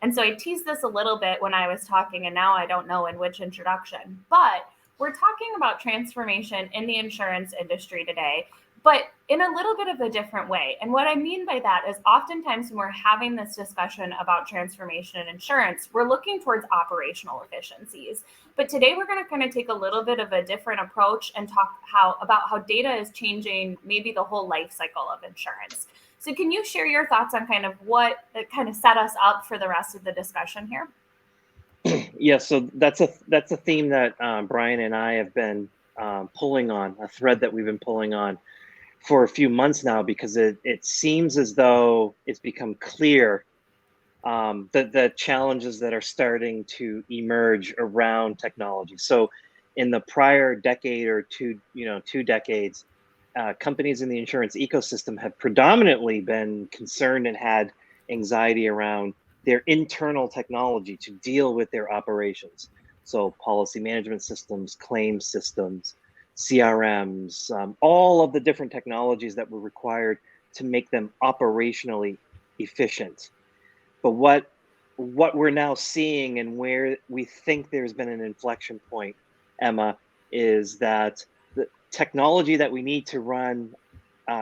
And so I teased this a little bit when I was talking, and now I don't know in which introduction, but we're talking about transformation in the insurance industry today, but in a little bit of a different way. And what I mean by that is oftentimes when we're having this discussion about transformation in insurance, we're looking towards operational efficiencies. But today we're going to kind of take a little bit of a different approach and talk about how data is changing maybe the whole life cycle of insurance. So can you share your thoughts on kind of what kind of set us up for the rest of the discussion here? Yeah, so that's a theme that Brian and I have been pulling on, a thread that we've been pulling on for a few months now, because it seems as though it's become clear that the challenges that are starting to emerge around technology. So in the prior decade or two decades, companies in the insurance ecosystem have predominantly been concerned and had anxiety around their internal technology to deal with their operations. So policy management systems, claims systems, CRMs, all of the different technologies that were required to make them operationally efficient. But what we're now seeing, and where we think there's been an inflection point, Emma, is that the technology that we need to run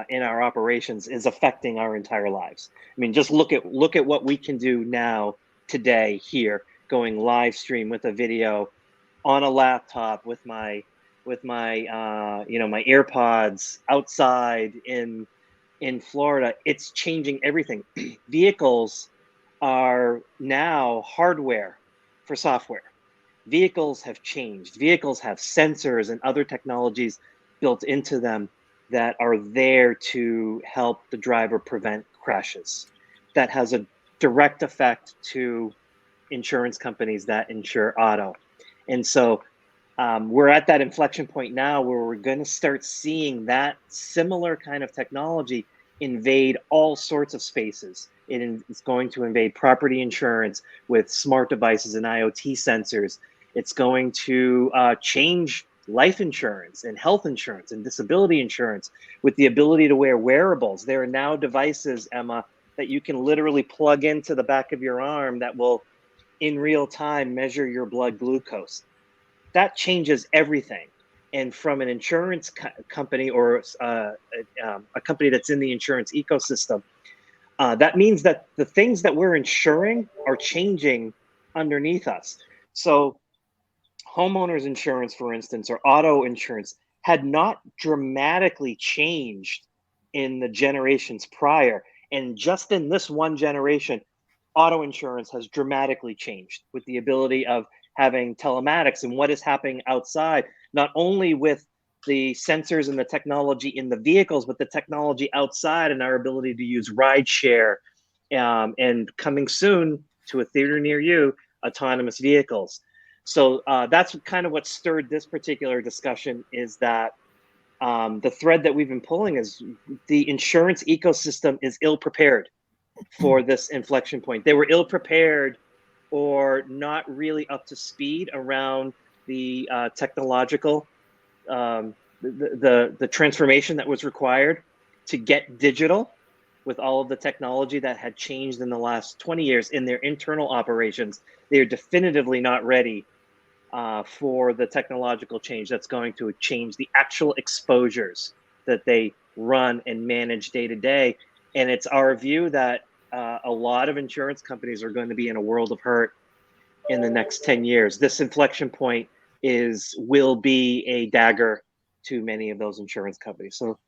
in our operations is affecting our entire lives. I mean, just look at what we can do now, today, here, going live stream with a video on a laptop with my my AirPods outside in Florida. It's changing everything. Vehicles are now hardware for software. Vehicles have changed. Vehicles have sensors and other technologies built into them that are there to help the driver prevent crashes. That has a direct effect to insurance companies that insure auto. And so we're at that inflection point now where we're going to start seeing that similar kind of technology invade all sorts of spaces. It's going to invade property insurance with smart devices and IoT sensors. It's going to change life insurance and health insurance and disability insurance with the ability to wear wearables. There are now devices, Emma, that you can literally plug into the back of your arm that will, in real time, measure your blood glucose. That changes everything. And from an insurance company or a company that's in the insurance ecosystem, that means that the things that we're insuring are changing underneath us. So homeowners insurance, for instance, or auto insurance had not dramatically changed in the generations prior. And just in this one generation, auto insurance has dramatically changed with the ability of having telematics and what is happening outside, not only with the sensors and the technology in the vehicles, but the technology outside and our ability to use ride share, and coming soon to a theater near you, autonomous vehicles. So that's kind of what stirred this particular discussion, is that the thread that we've been pulling is the insurance ecosystem is ill-prepared for this inflection point. They were ill-prepared or not really up to speed around the technological, the transformation that was required to get digital with all of the technology that had changed in the last 20 years in their internal operations. They are definitively not ready for the technological change that's going to change the actual exposures that they run and manage day to day. And it's our view that a lot of insurance companies are going to be in a world of hurt in the next 10 years. This inflection point will be a dagger to many of those insurance companies. So